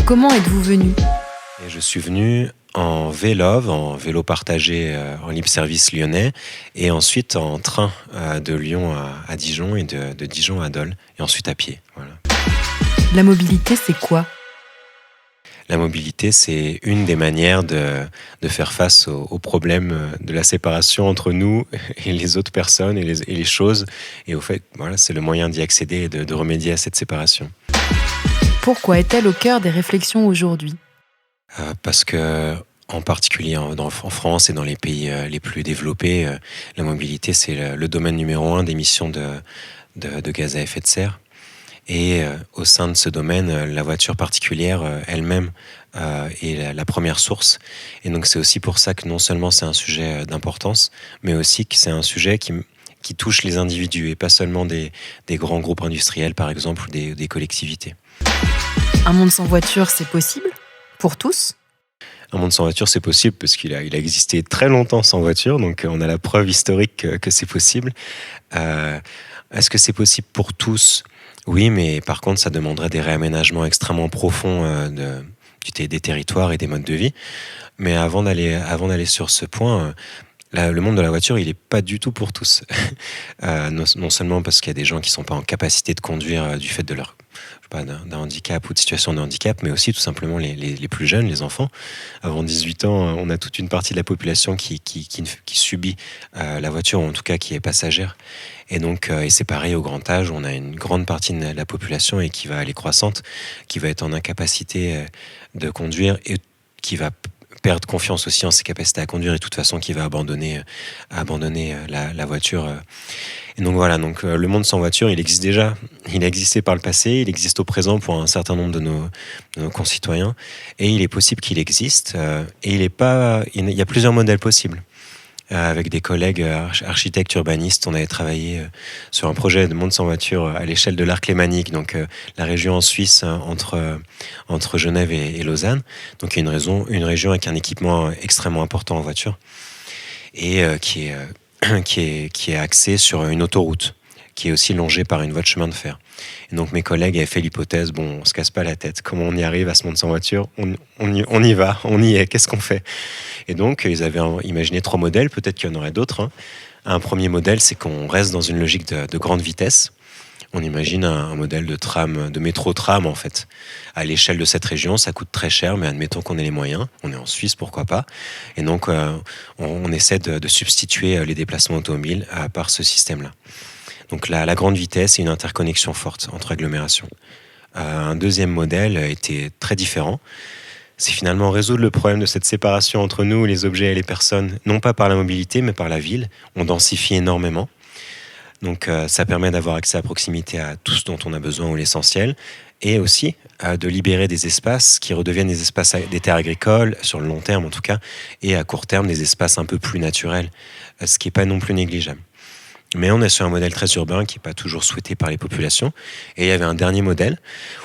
Comment êtes-vous venu ? Et je suis venu en Vélove, en vélo partagé en libre-service lyonnais, et ensuite en train de Lyon à Dijon et de Dijon à Dole, et ensuite à pied. Voilà. La mobilité, c'est quoi ? La mobilité, c'est une des manières de faire face au problème de la séparation entre nous et les autres personnes et les choses. Et au fait, voilà, c'est le moyen d'y accéder et de remédier à cette séparation. Pourquoi est-elle au cœur des réflexions aujourd'hui ? Parce que, en particulier en France et dans les pays les plus développés, la mobilité, c'est le domaine numéro 1 d'émissions de gaz à effet de serre. Et au sein de ce domaine, la voiture particulière elle-même est la première source. Et donc c'est aussi pour ça que non seulement c'est un sujet d'importance, mais aussi que c'est un sujet qui touche les individus et pas seulement des grands groupes industriels, par exemple, ou des collectivités. Un monde sans voiture, c'est possible ? Pour tous ? Un monde sans voiture, c'est possible parce qu'il a existé très longtemps sans voiture, donc on a la preuve historique que c'est possible. Est-ce que c'est possible pour tous ? Oui, mais par contre, ça demanderait des réaménagements extrêmement profonds des territoires et des modes de vie. Mais avant d'aller sur ce point, le monde de la voiture, il n'est pas du tout pour tous. Non seulement parce qu'il y a des gens qui ne sont pas en capacité de conduire du fait de leur d'un handicap ou de situation de handicap, mais aussi tout simplement les plus jeunes, les enfants. Avant 18 ans, on a toute une partie de la population qui subit la voiture, ou en tout cas qui est passagère. Et donc, et c'est pareil au grand âge, on a une grande partie de la population et qui va aller croissante, qui va être en incapacité de conduire et qui va perdre confiance aussi en ses capacités à conduire et de toute façon qui va abandonner la voiture. Et donc voilà, le monde sans voiture, il existe déjà. Il a existé par le passé, il existe au présent pour un certain nombre de nos concitoyens, et il est possible qu'il existe. Et il y a plusieurs modèles possibles. Avec des collègues architectes urbanistes, on avait travaillé sur un projet de monde sans voiture à l'échelle de l'Arc lémanique, donc la région en Suisse entre Genève et Lausanne. Donc il y a une région avec un équipement extrêmement important en voiture et qui est axée sur une autoroute qui est aussi longée par une voie de chemin de fer. Et donc mes collègues avaient fait l'hypothèse, on se casse pas la tête, comment on y arrive à ce monde sans voiture, on y va, on y est, qu'est-ce qu'on fait ? Et donc ils avaient imaginé 3 modèles, peut-être qu'il y en aurait d'autres. Un premier modèle, c'est qu'on reste dans une logique de grande vitesse. On imagine un modèle de métro-tram en fait. À l'échelle de cette région, ça coûte très cher, mais admettons qu'on ait les moyens. On est en Suisse, pourquoi pas. Et donc on essaie de substituer les déplacements automobiles par ce système-là. Donc la grande vitesse et une interconnexion forte entre agglomérations. Un deuxième modèle était très différent. C'est finalement résoudre le problème de cette séparation entre nous, les objets et les personnes, non pas par la mobilité, mais par la ville. On densifie énormément. Donc ça permet d'avoir accès à proximité à tout ce dont on a besoin ou l'essentiel, et aussi de libérer des espaces qui redeviennent des espaces des terres agricoles, sur le long terme en tout cas, et à court terme des espaces un peu plus naturels, ce qui n'est pas non plus négligeable. Mais on est sur un modèle très urbain qui n'est pas toujours souhaité par les populations. Et il y avait un dernier modèle,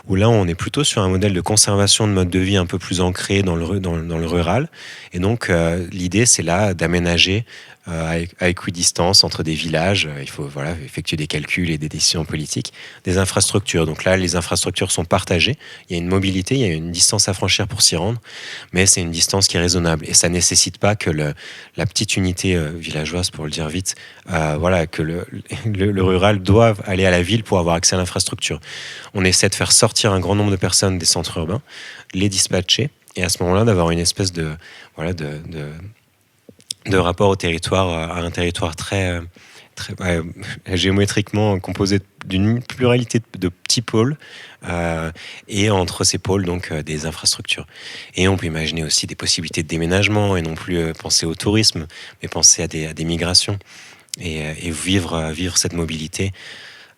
où là on est plutôt sur un modèle de conservation de mode de vie un peu plus ancré dans le rural. Et donc l'idée c'est là d'aménager à équidistance entre des villages. Il faut effectuer des calculs et des décisions politiques, des infrastructures. Donc là les infrastructures sont partagées. Il y a une mobilité, il y a une distance à franchir pour s'y rendre, mais c'est une distance qui est raisonnable. Et ça ne nécessite pas que la petite unité villageoise, pour le dire vite, que le rural doive aller à la ville pour avoir accès à l'infrastructure. On essaie de faire sortir un grand nombre de personnes des centres urbains, les dispatcher, et à ce moment-là d'avoir une espèce de rapport au territoire, à un territoire très géométriquement composé d'une pluralité de petits pôles, et entre ces pôles donc des infrastructures. Et on peut imaginer aussi des possibilités de déménagement et non plus penser au tourisme, mais penser à des migrations et vivre cette mobilité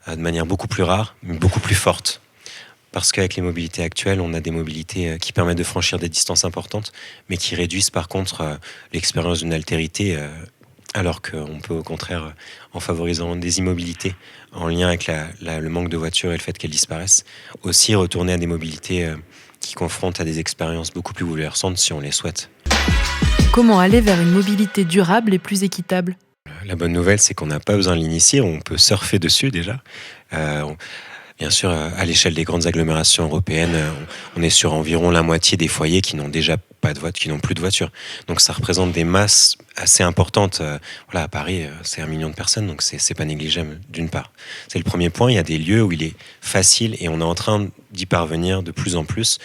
de manière beaucoup plus rare, mais beaucoup plus forte. Parce qu'avec les mobilités actuelles, on a des mobilités qui permettent de franchir des distances importantes, mais qui réduisent par contre l'expérience d'une altérité, alors qu'on peut au contraire, en favorisant des immobilités, en lien avec le manque de voitures et le fait qu'elles disparaissent, aussi retourner à des mobilités qui confrontent à des expériences beaucoup plus bouleversantes si on les souhaite. Comment aller vers une mobilité durable et plus équitable ? La bonne nouvelle, c'est qu'on n'a pas besoin de l'initier, on peut surfer dessus déjà. Bien sûr, à l'échelle des grandes agglomérations européennes, on est sur environ la moitié des foyers qui n'ont déjà pas de voiture, qui n'ont plus de voiture. Donc ça représente des masses assez importantes. Voilà, à Paris, c'est 1 million de personnes, donc c'est pas négligeable d'une part. C'est le premier point. Il y a des lieux où il est facile, et on est en train d'y parvenir de plus en plus,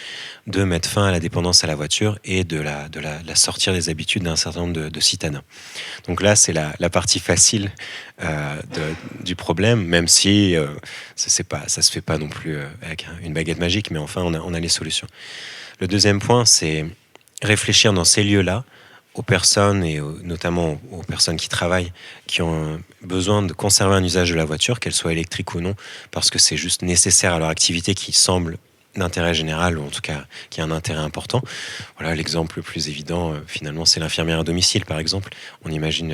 de mettre fin à la dépendance à la voiture et de la sortir des habitudes d'un certain nombre de citadins. Donc là, c'est la partie facile du problème, même si ça se fait pas non plus avec une baguette magique, mais enfin, on a les solutions. Le deuxième point, c'est réfléchir dans ces lieux-là aux personnes, et notamment aux personnes qui travaillent, qui ont besoin de conserver un usage de la voiture, qu'elle soit électrique ou non, parce que c'est juste nécessaire à leur activité, qui semble d'intérêt général, ou en tout cas qui a un intérêt important. Voilà, l'exemple le plus évident, finalement, c'est l'infirmière à domicile, par exemple. On imagine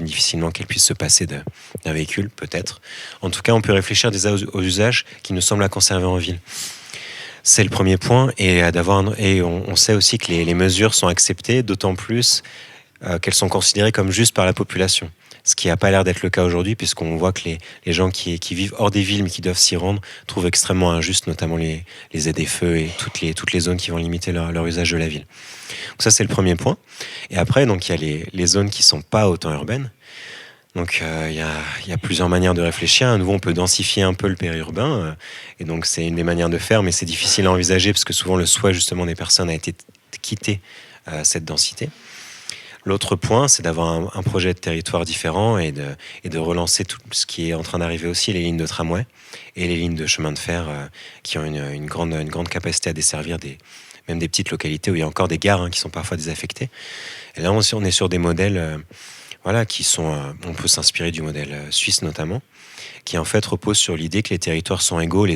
difficilement qu'elle puisse se passer d'un véhicule, peut-être. En tout cas, on peut réfléchir aux usages qui nous semblent à conserver en ville. C'est le premier point, et on sait aussi que les mesures sont acceptées, d'autant plus qu'elles sont considérées comme justes par la population. Ce qui n'a pas l'air d'être le cas aujourd'hui, puisqu'on voit que les gens qui vivent hors des villes mais qui doivent s'y rendre trouvent extrêmement injuste, notamment les ZFE et toutes les zones qui vont limiter leur usage de la ville. Donc ça, c'est le premier point. Et après, donc, il y a les zones qui ne sont pas autant urbaines. Donc il y a plusieurs manières de réfléchir. À nouveau, on peut densifier un peu le périurbain, et donc c'est une des manières de faire, mais c'est difficile à envisager parce que souvent le souhait justement des personnes a été de quitter cette densité. L'autre point, c'est d'avoir un projet de territoire différent, et de relancer tout ce qui est en train d'arriver aussi, les lignes de tramway et les lignes de chemin de fer qui ont une grande capacité à desservir même des petites localités où il y a encore des gares qui sont parfois désaffectées. Et là, on est sur des modèles qui sont... on peut s'inspirer du modèle suisse notamment, qui en fait repose sur l'idée que les territoires sont égaux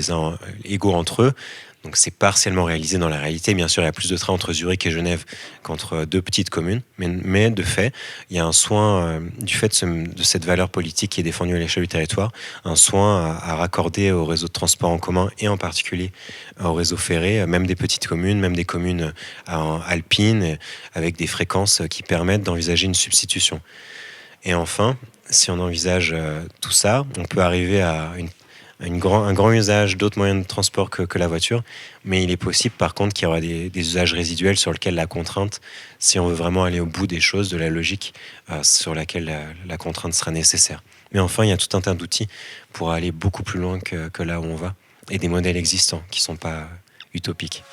entre eux. Donc c'est partiellement réalisé dans la réalité. Bien sûr, il y a plus de trains entre Zurich et Genève qu'entre deux petites communes. Mais de fait, il y a un soin, du fait de cette valeur politique qui est défendue à l'échelle du territoire, un soin à raccorder au réseau de transport en commun, et en particulier au réseau ferré, même des petites communes, même des communes alpines, avec des fréquences qui permettent d'envisager une substitution. Et enfin, si on envisage tout ça, on peut arriver à un grand usage d'autres moyens de transport que la voiture, mais il est possible par contre qu'il y aura des usages résiduels sur lesquels la contrainte, si on veut vraiment aller au bout des choses, de la logique sur laquelle la contrainte sera nécessaire. Mais enfin, il y a tout un tas d'outils pour aller beaucoup plus loin que là où on va, et des modèles existants qui ne sont pas utopiques.